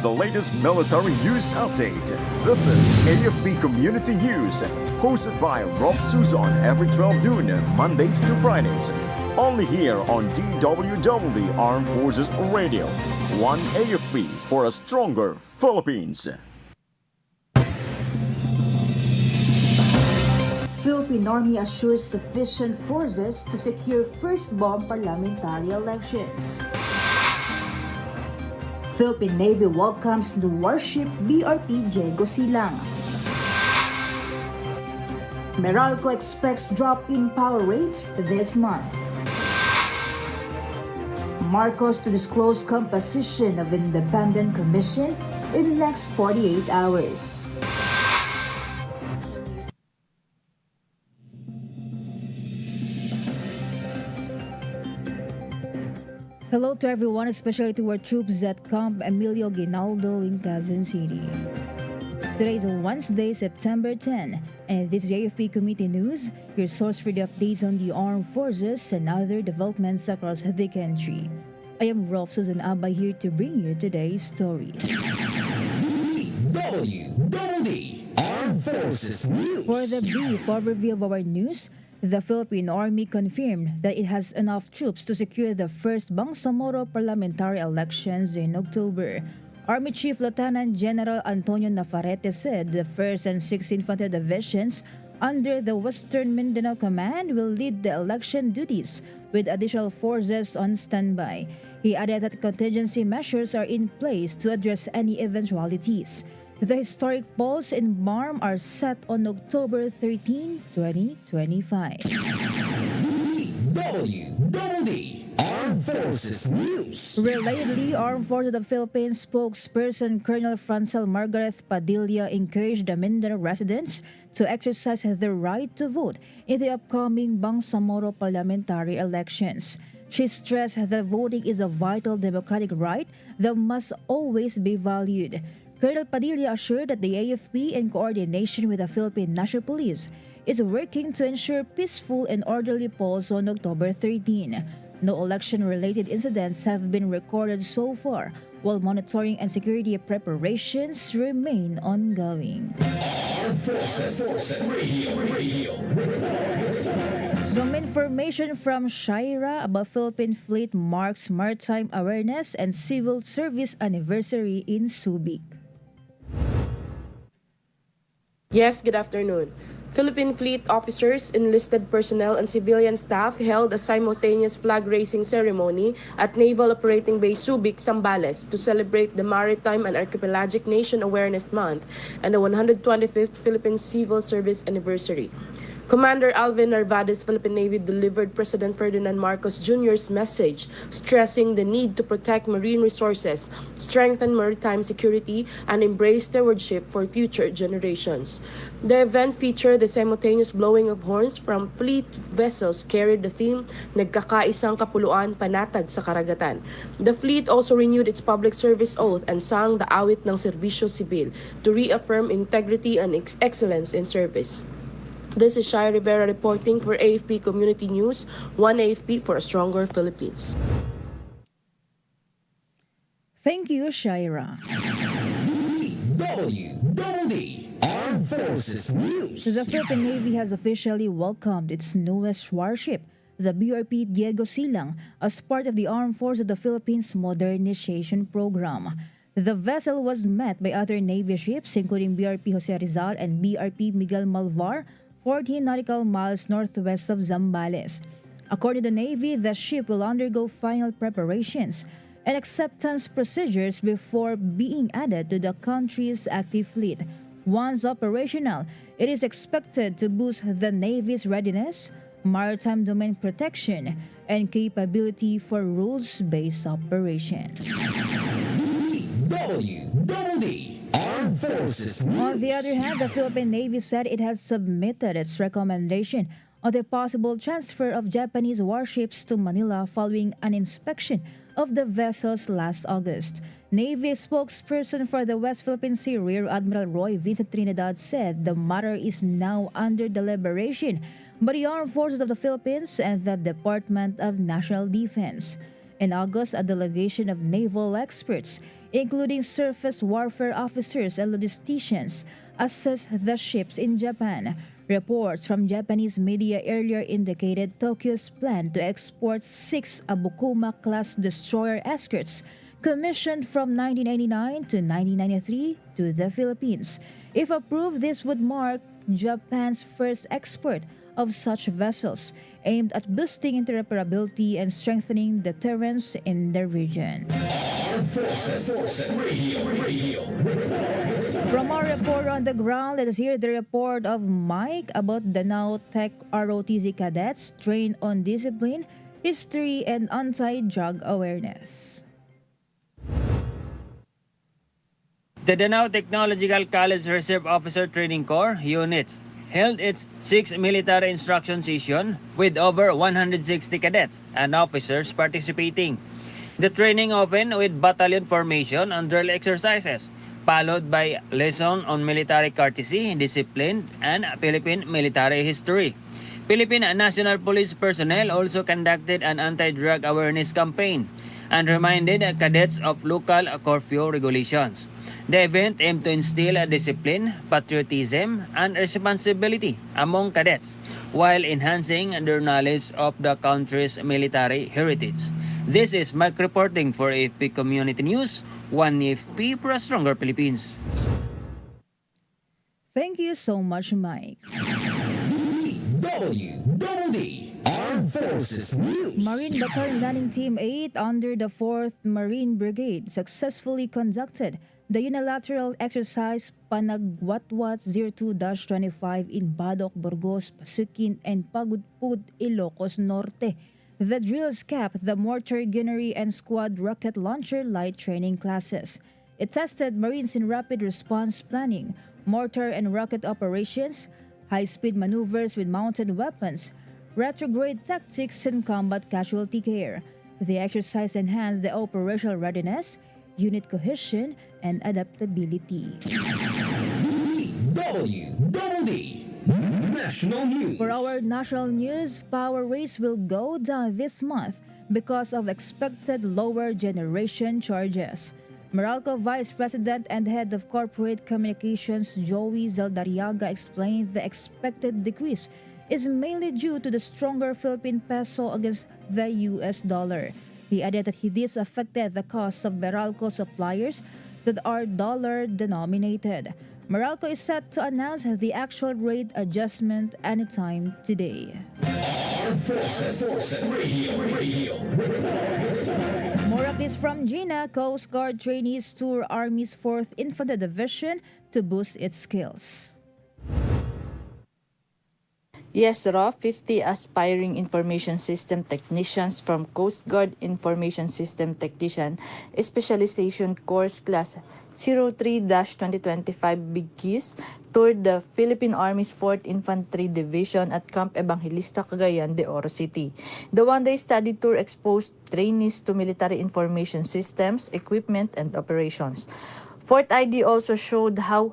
the latest military news update. This is AFP Community News, hosted by Rofh Suzon every 12 noon, Mondays to Fridays. Only here on DWDD Armed Forces Radio. One AFP for a stronger Philippines. Philippine Army assures sufficient forces to secure first-bomb parliamentary elections. Philippine Navy welcomes new warship BRP Diego Silang. Meralco expects drop in power rates this month. Marcos to disclose composition of independent commission in the next 48 hours. Hello to everyone, especially to our troops at Camp Emilio Ginaldo in Quezon City. Today is Wednesday, September 10, and this is AFP Committee News, your source for the updates on the armed forces and other developments across the country. I am Rofh Suzon-Abay here to bring you today's stories. DWDD Armed Forces News. For the brief overview of our news, the Philippine Army confirmed that it has enough troops to secure the first Bangsamoro parliamentary elections in October. Army Chief Lieutenant General Antonio Navarrete said the 1st and 6th Infantry Divisions under the Western Mindanao Command will lead the election duties with additional forces on standby. He added that contingency measures are in place to address any eventualities. The historic polls in BARM are set on October 13, 2025. DWDD Armed Forces News. Relatedly, Armed Forces of the Philippines spokesperson Colonel Francel Margaret Padilla encouraged the Mindanao residents to exercise their right to vote in the upcoming Bangsamoro parliamentary elections. She stressed that voting is a vital democratic right that must always be valued. Colonel Padilla assured that the AFP, in coordination with the Philippine National Police, is working to ensure peaceful and orderly polls on October 13. No election-related incidents have been recorded so far, while monitoring and security preparations remain ongoing. Armed Forces Radio. Some information from Shaira about Philippine Fleet marks Maritime Awareness and Civil Service Anniversary in Subic. Yes, good afternoon. Philippine Fleet officers, enlisted personnel, and civilian staff held a simultaneous flag-raising ceremony at Naval Operating Base Subic, Zambales to celebrate the Maritime and Archipelagic Nation Awareness Month and the 125th Philippine Civil Service Anniversary. Commander Alvin Narvaez, Philippine Navy, delivered President Ferdinand Marcos Jr.'s message, stressing the need to protect marine resources, strengthen maritime security, and embrace stewardship for future generations. The event featured the simultaneous blowing of horns from fleet vessels carried the theme, Nagkakaisang Kapuluan, Panatag sa Karagatan. The fleet also renewed its public service oath and sang the awit ng Serbisyo Sibil to reaffirm integrity and excellence in service. This is Shai Rivera reporting for AFP Community News, one AFP for a stronger Philippines. Thank you, Shaira. DWDD Armed Forces News. The Philippine Navy has officially welcomed its newest warship, the BRP Diego Silang, as part of the Armed Forces of the Philippines Modernization Program. The vessel was met by other Navy ships, including BRP Jose Rizal and BRP Miguel Malvar, 14 nautical miles northwest of Zambales. According to the Navy, the ship will undergo final preparations and acceptance procedures before being added to the country's active fleet. Once operational, it is expected to boost the Navy's readiness, maritime domain protection, and capability for rules-based operations. DWDD Armed Forces News. On the other hand, the Philippine Navy said it has submitted its recommendation on the possible transfer of Japanese warships to Manila following an inspection of the vessels last August. Navy spokesperson for the West Philippine Sea, Rear Admiral Roy Vincent Trinidad, said the matter is now under deliberation by the Armed Forces of the Philippines and the Department of National Defense. In August, a delegation of naval experts, including surface warfare officers and logisticians, assessed the ships in Japan. Reports from Japanese media earlier indicated Tokyo's plan to export 6 Abukuma-class destroyer escorts commissioned from 1989 to 1993 to the Philippines. If approved, this would mark Japan's first export of such vessels, aimed at boosting interoperability and strengthening deterrence in the region. Armed Forces Radio. From our reporter on the ground, let us hear the report of Mike about the now Tech ROTC cadets trained on discipline, history, and anti-drug awareness. The Danao Technological College Reserve Officer Training Corps units held its 6th military instruction session with over 160 cadets and officers participating. The training opened with battalion formation and drill exercises, followed by lesson on military courtesy, discipline, and Philippine military history. Philippine National Police personnel also conducted an anti-drug awareness campaign and reminded cadets of local curfew regulations. The event aimed to instill discipline, patriotism, and responsibility among cadets while enhancing their knowledge of the country's military heritage. This is Mike reporting for AFP Community News, one AFP for a stronger Philippines. Thank you so much, Mike. DWDD Armed Forces News. Marine Battalion Landing Team 8 under the 4th Marine Brigade successfully conducted the unilateral exercise Panagwatwat 02-25 in Badok, Burgos, Pasukin, and Pagudpud, Ilocos Norte. The drills capped the mortar gunnery and squad rocket launcher light training classes. It tested Marines in rapid response planning, mortar and rocket operations, high-speed maneuvers with mounted weapons, retrograde tactics, and combat casualty care. The exercise enhanced the operational readiness, unit cohesion, and adaptability. DWDD National News. For our national news, power rates will go down this month because of expected lower generation charges. Meralco Vice President and Head of Corporate Communications Joey Zeldariaga explained the expected decrease is mainly due to the stronger Philippine peso against the US dollar. He added that this affected the costs of Meralco suppliers that are dollar-denominated. Meralco is set to announce the actual rate adjustment anytime today. Armed Forces Radio. More updates from Gina. Coast Guard trainees tour Army's 4th Infantry Division to boost its skills. Yes, Rofh, 50 aspiring information system technicians from Coast Guard Information System Technician Specialization Course Class 03-2025 Bigkis toured the Philippine Army's 4th Infantry Division at Camp Evangelista, Cagayan de Oro City. The one-day study tour exposed trainees to military information systems, equipment, and operations. 4th ID also showed how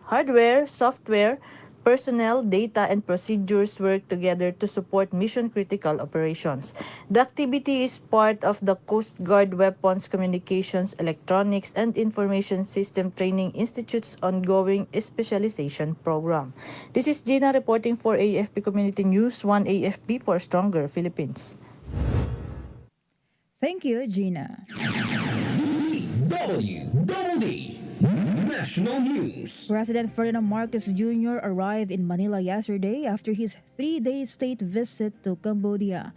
hardware, software, personnel, data, and procedures work together to support mission-critical operations. The activity is part of the Coast Guard Weapons, Communications, Electronics, and Information System Training Institute's ongoing specialization program. This is Gina reporting for AFP Community News, 1 AFP for Stronger Philippines. Thank you, Gina. DWDD National News. President Ferdinand Marcos Jr. arrived in Manila yesterday after his 3-day state visit to Cambodia.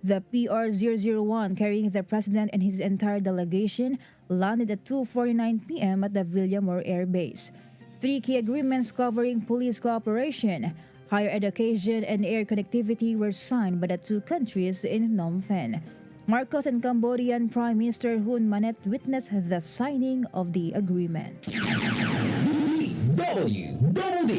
The PR-001 carrying the president and his entire delegation landed at 2:49 p.m. at the Villamor Air Base. 3 key agreements covering police cooperation, higher education, and air connectivity were signed by the two countries in Phnom Penh. Marcos and Cambodian Prime Minister Hun Manet witnessed the signing of the agreement. DWDD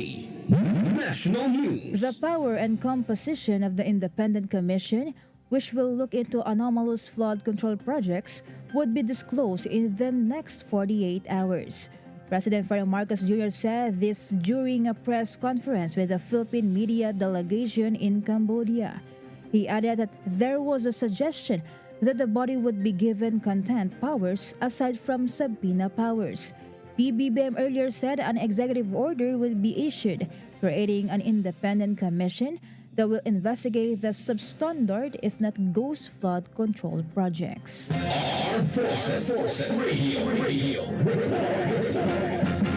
National News. The power and composition of the Independent Commission, which will look into anomalous flood control projects, would be disclosed in the next 48 hours. President Ferdinand Marcos Jr. said this during a press conference with the Philippine media delegation in Cambodia. He added that there was a suggestion that the body would be given content powers aside from subpoena powers. PBBM earlier said an executive order will be issued creating an independent commission that will investigate the substandard, if not ghost flood control projects. Armed Forces Radio.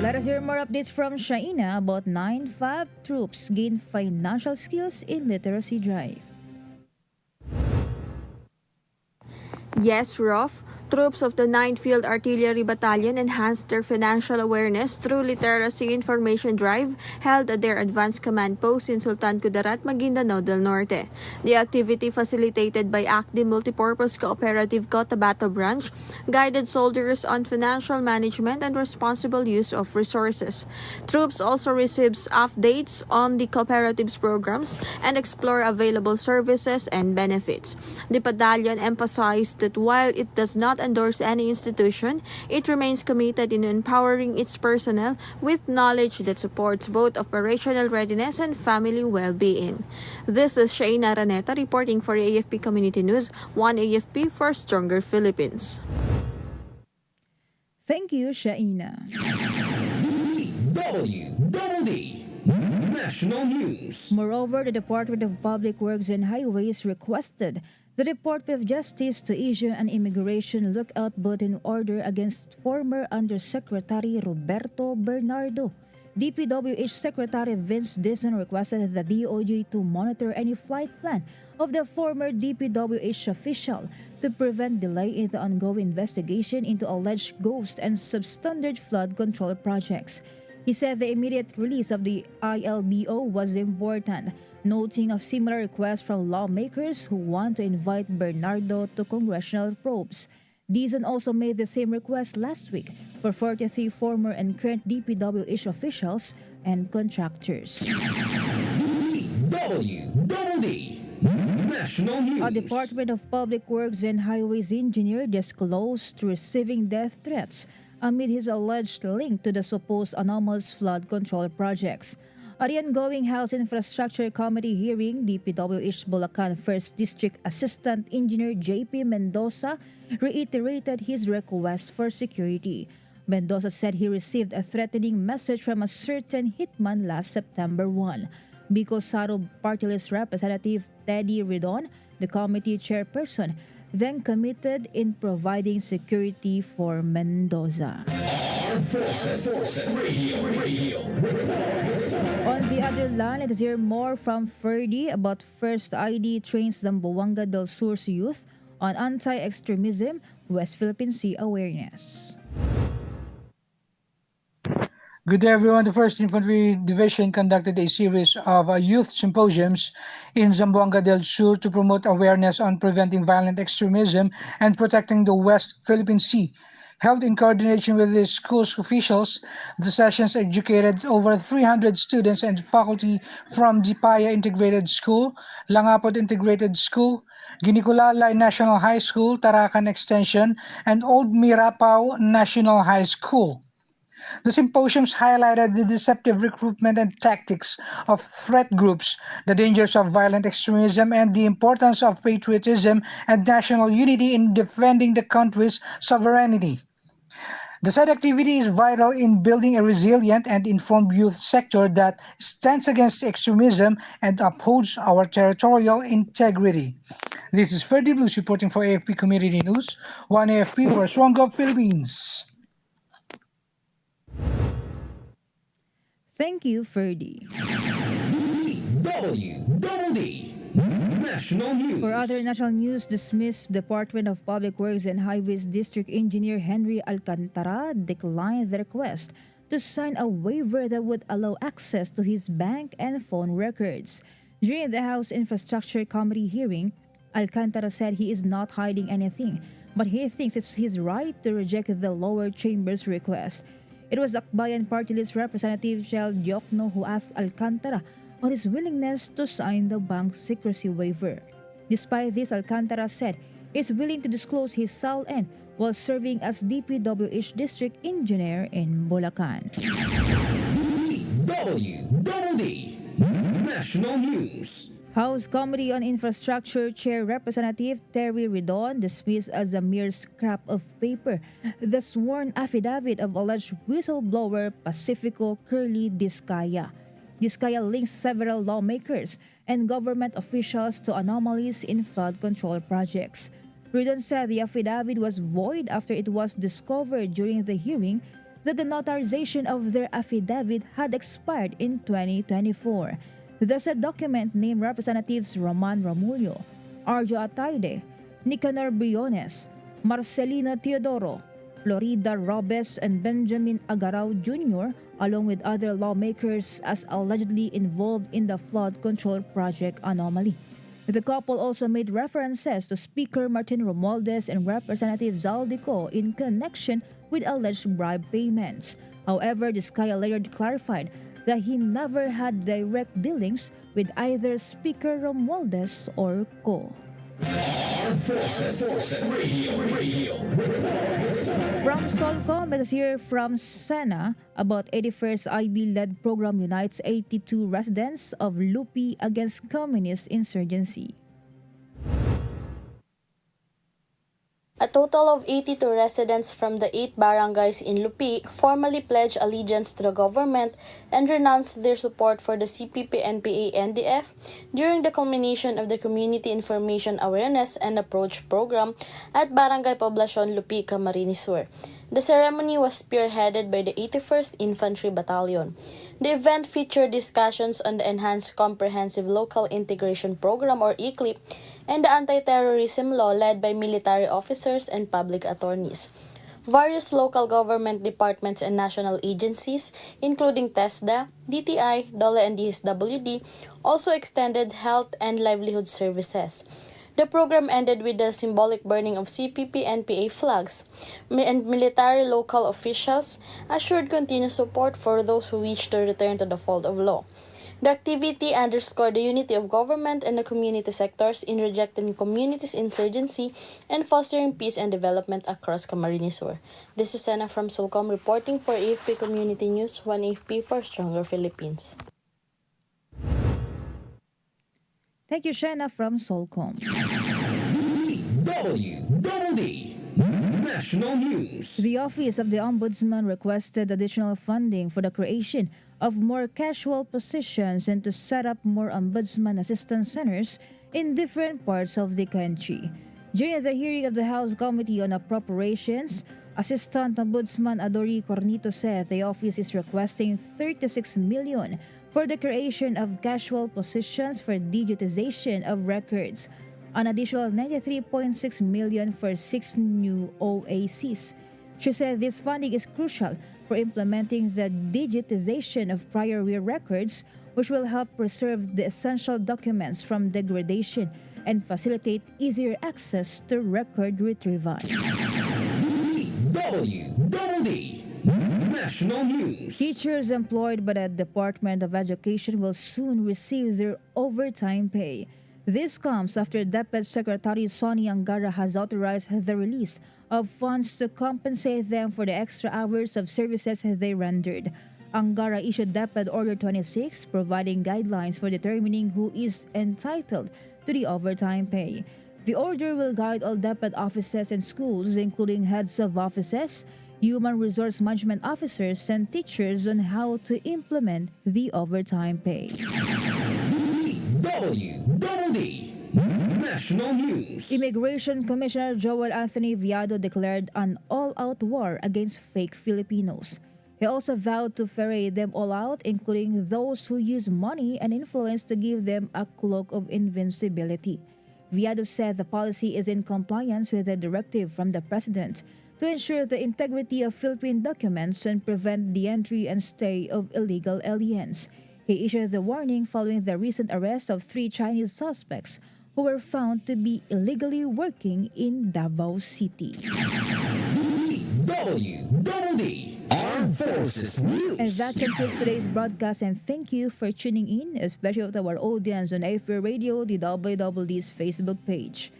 Let us hear more updates from Shaina about 9-5 troops gain financial skills in literacy drive. Yes, Rofh. Troops of the 9th Field Artillery Battalion enhanced their financial awareness through literacy information drive held at their advanced command post in Sultan Kudarat, Maguindanao del Norte. The activity, facilitated by ACDI Multipurpose Cooperative Cotabato Branch, guided soldiers on financial management and responsible use of resources. Troops also receives updates on the cooperative's programs and explore available services and benefits. The battalion emphasized that while it does not endorse any institution, it remains committed in empowering its personnel with knowledge that supports both operational readiness and family well-being. This is Shaina Raneta reporting for AFP Community News, 1 AFP for Stronger Philippines. Thank you, Shaina. DWDD National News. Moreover, the Department of Public Works and Highways requested the Department of Justice to issue an immigration lookout bulletin order against former Undersecretary Roberto Bernardo. DPWH Secretary Vince Dizon requested the DOJ to monitor any flight plan of the former DPWH official to prevent delay in the ongoing investigation into alleged ghost and substandard flood control projects. He said the immediate release of the ILBO was important, noting of similar requests from lawmakers who want to invite Bernardo to congressional probes. Dizon also made the same request last week for 43 former and current DPWH officials and contractors. DWDD National News. A Department of Public Works and Highways engineer disclosed receiving death threats amid his alleged link to the supposed anomalous flood control projects. At the ongoing House Infrastructure Committee hearing, DPWH Bulacan 1st District Assistant Engineer JP Mendoza reiterated his request for security. Mendoza said he received a threatening message from a certain hitman last September 1. Bicol Saro Party List Representative Teddy Ridon, the committee chairperson, then committed in providing security for Mendoza. Armed Forces Radio. On the other line, let's hear more from Ferdy about First ID trains Zamboanga del Sur's youth on anti-extremism, West Philippine Sea awareness. Good day, everyone. The 1st Infantry Division conducted a series of youth symposiums in Zamboanga del Sur to promote awareness on preventing violent extremism and protecting the West Philippine Sea. Held in coordination with the school's officials, the sessions educated over 300 students and faculty from Dipaya Integrated School, Langapot Integrated School, Giniculalay National High School, Tarakan Extension, and Old Mirapao National High School. The symposiums highlighted the deceptive recruitment and tactics of threat groups, the dangers of violent extremism, and the importance of patriotism and national unity in defending the country's sovereignty. The said activity is vital in building a resilient and informed youth sector that stands against extremism and upholds our territorial integrity. This is Ferdy Blues reporting for AFP Community News, 1 AFP for Stronger Philippines. Thank you, Ferdy. DWDD National News. For other national news, dismissed Department of Public Works and Highways District Engineer Henry Alcantara declined the request to sign a waiver that would allow access to his bank and phone records. During the House Infrastructure Committee hearing, Alcantara said he is not hiding anything, but he thinks it's his right to reject the lower chamber's request. It was Akbayan Party List Representative Shell Diokno who asked Alcantara on his willingness to sign the bank's secrecy waiver. Despite this, Alcantara said he is willing to disclose his SALN while serving as DPWH District Engineer in Bulacan. DWDD National News. House Committee on Infrastructure Chair Representative Terry Ridon dismissed as a mere scrap of paper the sworn affidavit of alleged whistleblower Pacifico Curly Discaya. Discaya links several lawmakers and government officials to anomalies in flood control projects. Ridon said the affidavit was void after it was discovered during the hearing that the notarization of their affidavit had expired in 2024. The said document named Representatives Roman Romulio, Arjo Ataide, Nicanor Briones, Marcelino Teodoro, Florida Robes, and Benjamin Agarao Jr., along with other lawmakers, as allegedly involved in the flood control project anomaly. The couple also made references to Speaker Martin Romualdez and Representative Zaldico in connection with alleged bribe payments. However, Discaya later clarified that he never had direct dealings with either Speaker Romualdez or Co. Armed Forces Radio. From Solcom, let us hear from Sena about 81st IB-led program unites 82 residents of Lupi against communist insurgency. A total of 82 residents from the 8 barangays in Lupi formally pledged allegiance to the government and renounced their support for the CPP-NPA-NDF during the culmination of the Community Information Awareness and Approach Program at Barangay Poblacion Lupi, Camarines Sur. The ceremony was spearheaded by the 81st Infantry Battalion. The event featured discussions on the Enhanced Comprehensive Local Integration Program or ECLIP and the anti-terrorism law led by military officers and public attorneys. Various local government departments and national agencies, including TESDA, DTI, DOLE, and DSWD, also extended health and livelihood services. The program ended with the symbolic burning of CPP-NPA flags, and military local officials assured continued support for those who wish to return to the fold of law. The activity underscored the unity of government and the community sectors in rejecting communities' insurgency and fostering peace and development across Camarines Sur. This is Sena from Solcom reporting for AFP Community News, 1 AFP for Stronger Philippines. Thank you, Shena from Solcom. DWDD National News. The Office of the Ombudsman requested additional funding for the creation of more casual positions and to set up more Ombudsman Assistance Centers in different parts of the country. During the hearing of the House Committee on Appropriations, Assistant Ombudsman Adori Cornito said the office is requesting 36 million for the creation of casual positions for digitization of records, an additional 93.6 million for 6 new OACs. She said this funding is crucial for implementing the digitization of prior year records, which will help preserve the essential documents from degradation and facilitate easier access to record retrieval. DWDD National News. Teachers employed by the Department of Education will soon receive their overtime pay. This comes after DepEd Secretary Sonny Angara has authorized the release of funds to compensate them for the extra hours of services they rendered. Angara issued DepEd Order 26, providing guidelines for determining who is entitled to the overtime pay. The order will guide all DepEd offices and schools, including heads of offices, human resource management officers, and teachers on how to implement the overtime pay. DWDD National News. Immigration Commissioner Joel Anthony Viado declared an all-out war against fake Filipinos. He also vowed to ferret them all out, including those who use money and influence to give them a cloak of invincibility. Viado said the policy is in compliance with the directive from the President to ensure the integrity of Philippine documents and prevent the entry and stay of illegal aliens. He issued the warning following the recent arrest of 3 Chinese suspects who were found to be illegally working in Davao City. DWDD Armed Forces News. And that concludes today's broadcast, and thank you for tuning in, especially to our audience on AFP Radio, the DWDD's Facebook page.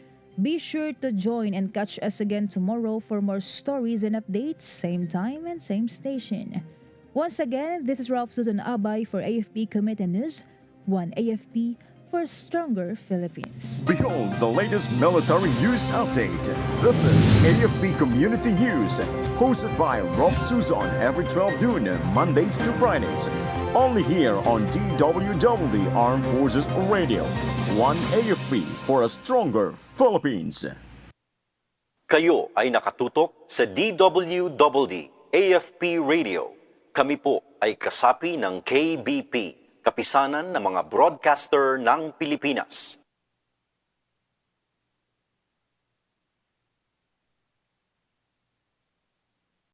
Be sure to join and catch us again tomorrow for more stories and updates, same time and same station. Once again, this is Rofh Suzon-Abay for AFP Committee News, 1 AFP for a stronger Philippines. Behold the latest military news update. This is AFP Community News, hosted by Rofh Suzon every 12 noon, Mondays to Fridays. Only here on DWDD Armed Forces Radio. One AFP for a stronger Philippines. Kayo ay nakatutok sa DWDD AFP Radio. Kami po ay kasapi ng KBP, Kapisanan ng mga Broadcaster ng Pilipinas.